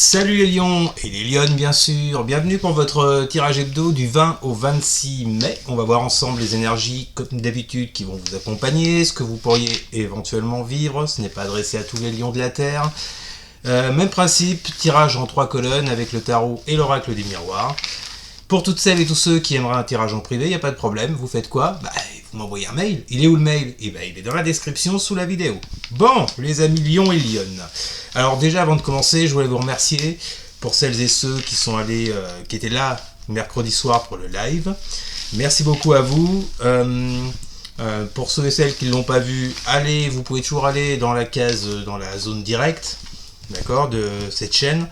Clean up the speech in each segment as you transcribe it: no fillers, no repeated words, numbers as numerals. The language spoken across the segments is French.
Salut les lions et les lionnes bien sûr, bienvenue pour votre tirage hebdo du 20 au 26 mai. On va voir ensemble les énergies comme d'habitude qui vont vous accompagner, ce que vous pourriez éventuellement vivre, ce n'est pas adressé à tous les lions de la Terre. Même principe, tirage en 3 colonnes avec le tarot et l'oracle des miroirs. Pour toutes celles et tous ceux qui aimeraient un tirage en privé, il n'y a pas de problème, vous faites quoi? Vous m'envoyez un mail. Il est où le mail? Il est dans la description sous la vidéo. Bon, les amis lions et lionnes. Alors déjà, avant de commencer, je voulais vous remercier pour celles et ceux qui sont allés, qui étaient là mercredi soir pour le live. Merci beaucoup à vous. Pour ceux et celles qui ne l'ont pas vu, allez, vous pouvez toujours aller dans la case, dans la zone directe, d'accord, de cette chaîne.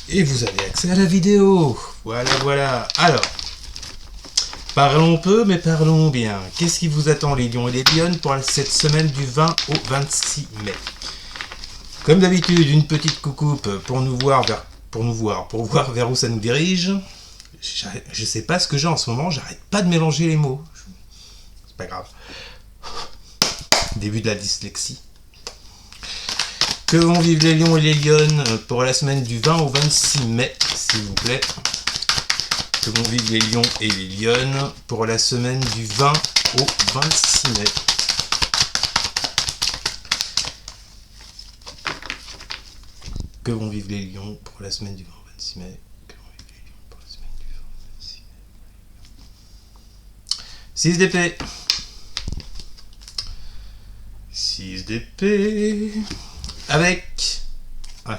Et vous avez accès à la vidéo. Voilà. Alors, parlons peu, mais parlons bien. Qu'est-ce qui vous attend, les lions et les lionnes, pour cette semaine du 20 au 26 mai? Comme d'habitude, une petite coucoupe pour voir vers où ça nous dirige. Je sais pas ce que j'ai en ce moment, j'arrête pas de mélanger les mots. C'est pas grave. Début de la dyslexie. Que vont vivre les lions et les lionnes pour la semaine du 20 au 26 mai, s'il vous plaît. Que vont vivre les lions et les lionnes pour la semaine du 20 au 26 mai. Que vont vivre les lions pour la semaine du 20 au 26 mai. Que vont vivre les lions pour la semaine du 20 au 26 mai. 6 d'épée. 6 d'épée. Avec... Ouais.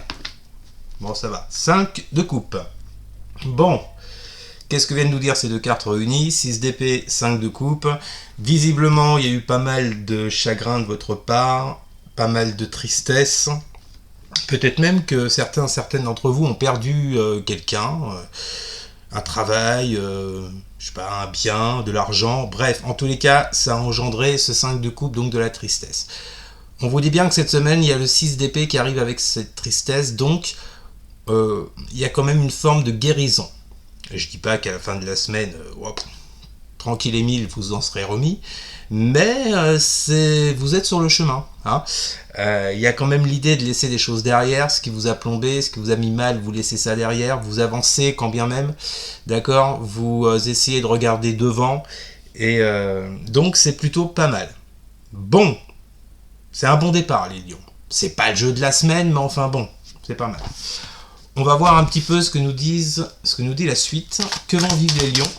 Bon, ça va. 5 de coupe. Bon. Qu'est-ce que viennent nous dire ces deux cartes réunies? 6 d'épée, 5 de coupe. Visiblement, il y a eu pas mal de chagrin de votre part. Pas mal de tristesse. Peut-être même que certaines d'entre vous ont perdu quelqu'un. Un travail, je sais pas, un bien, de l'argent. Bref, en tous les cas, ça a engendré ce 5 de coupe, donc de la tristesse. On vous dit bien que cette semaine, il y a le 6 d'épée qui arrive avec cette tristesse, donc il y a quand même une forme de guérison. Je dis pas qu'à la fin de la semaine, tranquille et mille, vous en serez remis, mais vous êtes sur le chemin. Il y a quand même l'idée de laisser des choses derrière, ce qui vous a plombé, ce qui vous a mis mal, vous laissez ça derrière, vous avancez quand bien même, d'accord, vous essayez de regarder devant, et donc c'est plutôt pas mal. Bon. C'est un bon départ, les lions. C'est pas le jeu de la semaine, mais enfin bon, c'est pas mal. On va voir un petit peu ce que nous dit la suite. Que vont vivre les lions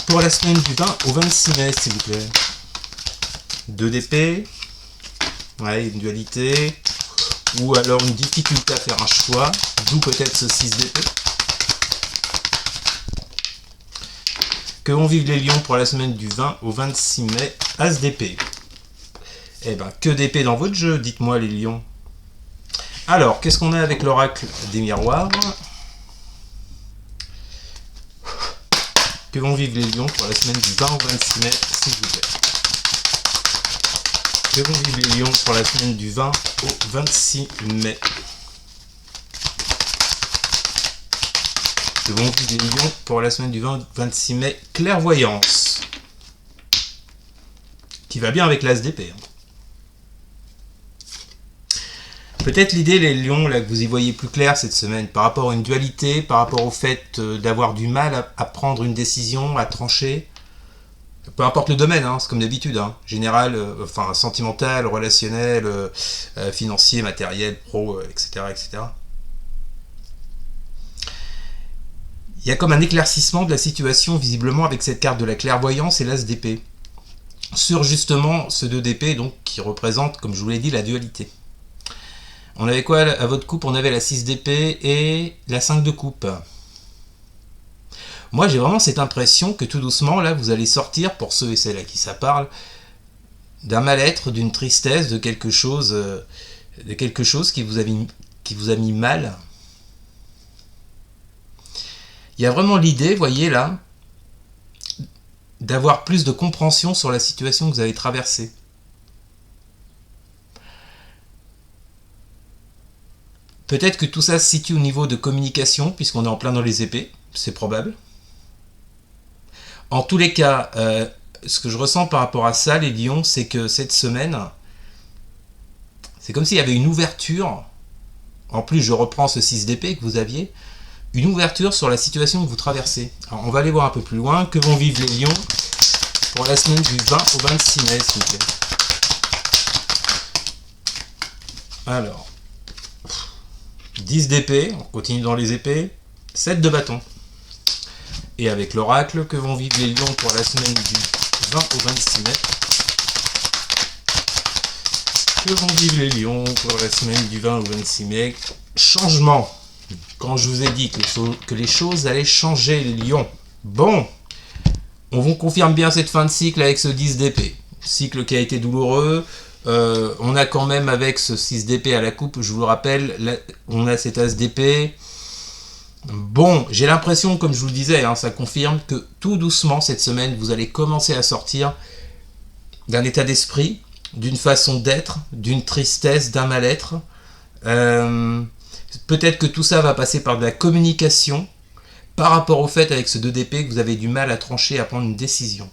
pour la semaine du 20 au 26 mai, s'il vous plaît. 2 d'épée. Ouais, une dualité. Ou alors une difficulté à faire un choix. D'où peut-être ce 6 d'épée. Que vont vivre les lions pour la semaine du 20 au 26 mai. As d'épée. Eh ben, que d'épée dans votre jeu, dites-moi les lions. Alors, qu'est-ce qu'on a avec l'oracle des miroirs? Que vont vivre les lions pour la semaine du 20 au 26 mai, s'il vous plaît. Que vont vivre les lions pour la semaine du 20 au 26 mai. Que vont vivre les lions pour la semaine du 20 au 26 mai. Clairvoyance. Qui va bien avec l'as d'épée. Peut-être l'idée, les lions, là, que vous y voyez plus clair cette semaine, par rapport à une dualité, par rapport au fait d'avoir du mal à prendre une décision, à trancher. Peu importe le domaine, c'est comme d'habitude. Général, sentimental, relationnel, financier, matériel, pro, etc., etc. Il y a comme un éclaircissement de la situation, visiblement, avec cette carte de la clairvoyance et l'as d'épée. Sur justement ce 2 d'épée, donc, qui représente, comme je vous l'ai dit, la dualité. On avait quoi à votre coupe? On avait la 6 d'épée et la 5 de coupe. Moi, j'ai vraiment cette impression que tout doucement, là, vous allez sortir, pour ceux et celles à qui ça parle, d'un mal-être, d'une tristesse, de quelque chose qui vous a mis mal. Il y a vraiment l'idée, voyez là, d'avoir plus de compréhension sur la situation que vous avez traversée. Peut-être que tout ça se situe au niveau de communication, puisqu'on est en plein dans les épées, c'est probable. En tous les cas, ce que je ressens par rapport à ça, les lions, c'est que cette semaine, c'est comme s'il y avait une ouverture en plus je reprends ce 6 d'épée que vous aviez, une ouverture sur la situation que vous traversez. Alors on va aller voir un peu plus loin. Que vont vivre les lions pour la semaine du 20 au 26 mai, s'il vous plaît. Alors, 10 d'épée, on continue dans les épées, 7 de bâton. Et avec l'oracle, que vont vivre les lions pour la semaine du 20 au 26 mai. Que vont vivre les lions pour la semaine du 20 au 26 mai. Changement. Quand je vous ai dit que les choses allaient changer, les lions. Bon, on vous confirme bien cette fin de cycle avec ce 10 d'épée. Cycle qui a été douloureux. On a quand même avec ce 6 d'épée à la coupe, je vous le rappelle, là, on a cet as d'épée. Bon, j'ai l'impression, comme je vous le disais, hein, ça confirme que tout doucement cette semaine, vous allez commencer à sortir d'un état d'esprit, d'une façon d'être, d'une tristesse, d'un mal-être. Peut-être que tout ça va passer par de la communication par rapport au fait avec ce 2 d'épée que vous avez du mal à trancher, à prendre une décision.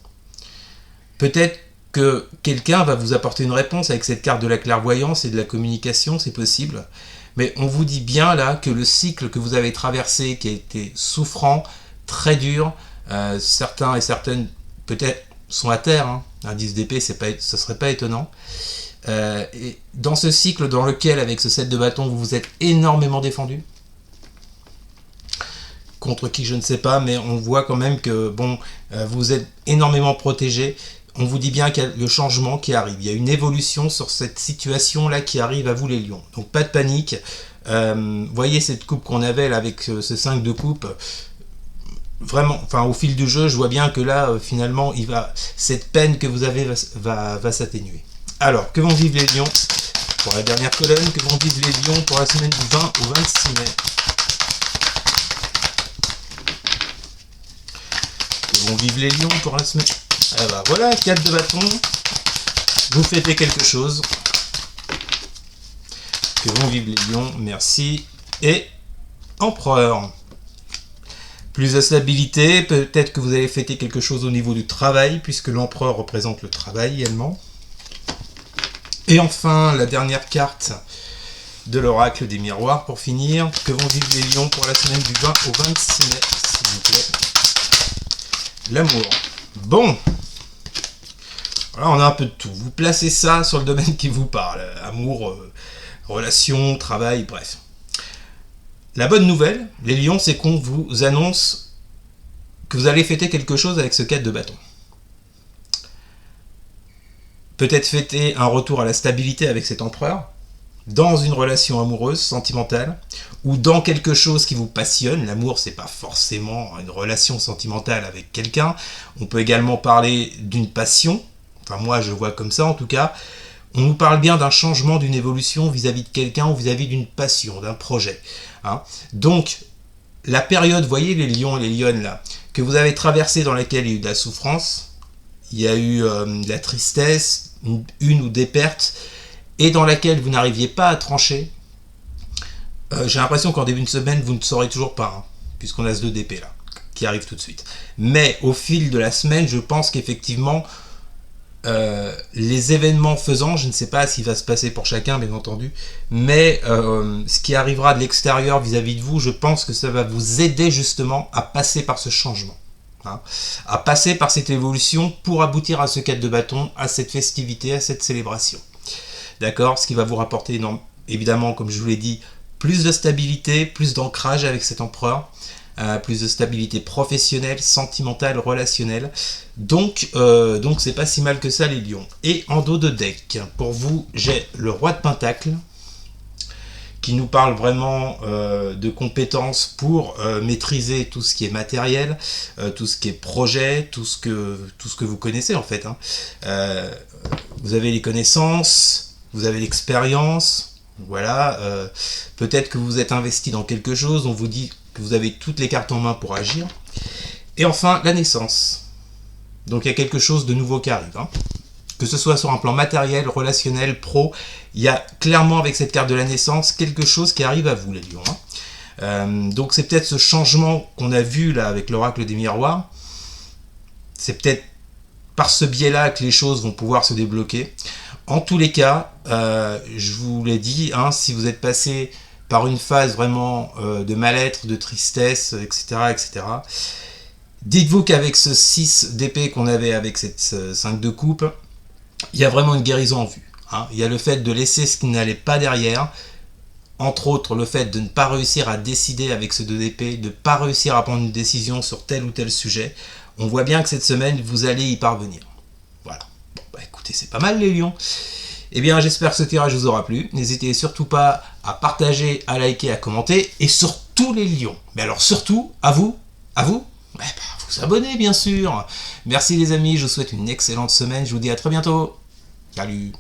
Peut-être que quelqu'un va vous apporter une réponse avec cette carte de la clairvoyance et de la communication, c'est possible. Mais on vous dit bien là que le cycle que vous avez traversé, qui a été souffrant, très dur, certains et certaines peut-être sont à terre, hein. Un 10 d'épée, ce serait pas étonnant. Et dans ce cycle dans lequel, avec ce 7 de bâton, vous vous êtes énormément défendu, contre qui je ne sais pas, mais on voit quand même que bon, vous êtes énormément protégé. On vous dit bien qu'il y a le changement qui arrive. Il y a une évolution sur cette situation-là qui arrive à vous les lions. Donc pas de panique. Voyez cette coupe qu'on avait là avec ce 5 de coupe. Vraiment, enfin au fil du jeu, je vois bien que là, finalement, cette peine que vous avez va s'atténuer. Alors, que vont vivre les lions pour la dernière colonne? Que vont vivre les lions pour la semaine du 20 au 26 mai? Que vont vivre les lions pour la semaine... Ah bah voilà, 4 de bâton. Vous fêtez quelque chose. Que vont vivre les lions, merci. Et empereur. Plus de stabilité, peut-être que vous allez fêter quelque chose au niveau du travail, puisque l'empereur représente le travail également. Et enfin, la dernière carte de l'oracle des miroirs pour finir. Que vont vivre les lions pour la semaine du 20 au 26 mai, s'il vous plaît. L'amour. Bon. Voilà, on a un peu de tout. Vous placez ça sur le domaine qui vous parle. Amour, relation, travail, bref. La bonne nouvelle, les lions, c'est qu'on vous annonce que vous allez fêter quelque chose avec ce 4 de bâton. Peut-être fêter un retour à la stabilité avec cet empereur, dans une relation amoureuse, sentimentale, ou dans quelque chose qui vous passionne. L'amour, c'est pas forcément une relation sentimentale avec quelqu'un. On peut également parler d'une passion. Enfin, moi, je vois comme ça, en tout cas. On nous parle bien d'un changement, d'une évolution vis-à-vis de quelqu'un ou vis-à-vis d'une passion, d'un projet. Hein. Donc, la période, voyez les lions et les lionnes là, que vous avez traversée dans laquelle il y a eu de la souffrance, il y a eu de la tristesse, une ou des pertes, et dans laquelle vous n'arriviez pas à trancher, j'ai l'impression qu'en début de semaine, vous ne saurez toujours pas, hein, puisqu'on a ce 2 d'épée là, qui arrive tout de suite. Mais au fil de la semaine, je pense qu'effectivement, les événements faisant, je ne sais pas ce qui va se passer pour chacun, bien entendu, mais ce qui arrivera de l'extérieur vis-à-vis de vous, je pense que ça va vous aider justement à passer par ce changement. Hein, à passer par cette évolution pour aboutir à ce 4 de bâton, à cette festivité, à cette célébration. D'accord? Ce qui va vous rapporter, évidemment, comme je vous l'ai dit, plus de stabilité, plus d'ancrage avec cet empereur, plus de stabilité professionnelle, sentimentale, relationnelle. Donc c'est pas si mal que ça les lions. Et en dos de deck, pour vous, j'ai le roi de Pentacle, qui nous parle vraiment de compétences pour maîtriser tout ce qui est matériel, tout ce qui est projet, tout ce que vous connaissez en fait. Hein. Vous avez les connaissances, vous avez l'expérience, voilà. Peut-être que vous êtes investi dans quelque chose, on vous dit que vous avez toutes les cartes en main pour agir. Et enfin, la naissance. Donc il y a quelque chose de nouveau qui arrive. Hein. Que ce soit sur un plan matériel, relationnel, pro, il y a clairement avec cette carte de la naissance quelque chose qui arrive à vous les lions. Hein. Donc c'est peut-être ce changement qu'on a vu là avec l'oracle des miroirs. C'est peut-être par ce biais-là que les choses vont pouvoir se débloquer. En tous les cas, je vous l'ai dit, hein, si vous êtes passé par une phase vraiment de mal-être, de tristesse, etc. etc. Dites-vous qu'avec ce 6 d'épée qu'on avait avec cette 5 de coupe, il y a vraiment une guérison en vue. Hein. Il y a le fait de laisser ce qui n'allait pas derrière, entre autres le fait de ne pas réussir à décider avec ce 2 d'épée, de ne pas réussir à prendre une décision sur tel ou tel sujet. On voit bien que cette semaine, vous allez y parvenir. Voilà. Bon, bah écoutez, c'est pas mal les lions. Eh bien, j'espère que ce tirage vous aura plu. N'hésitez surtout pas à partager, à liker, à commenter. Et surtout les lions. Mais alors surtout, à vous, vous abonner bien sûr. Merci les amis, je vous souhaite une excellente semaine. Je vous dis à très bientôt. Salut.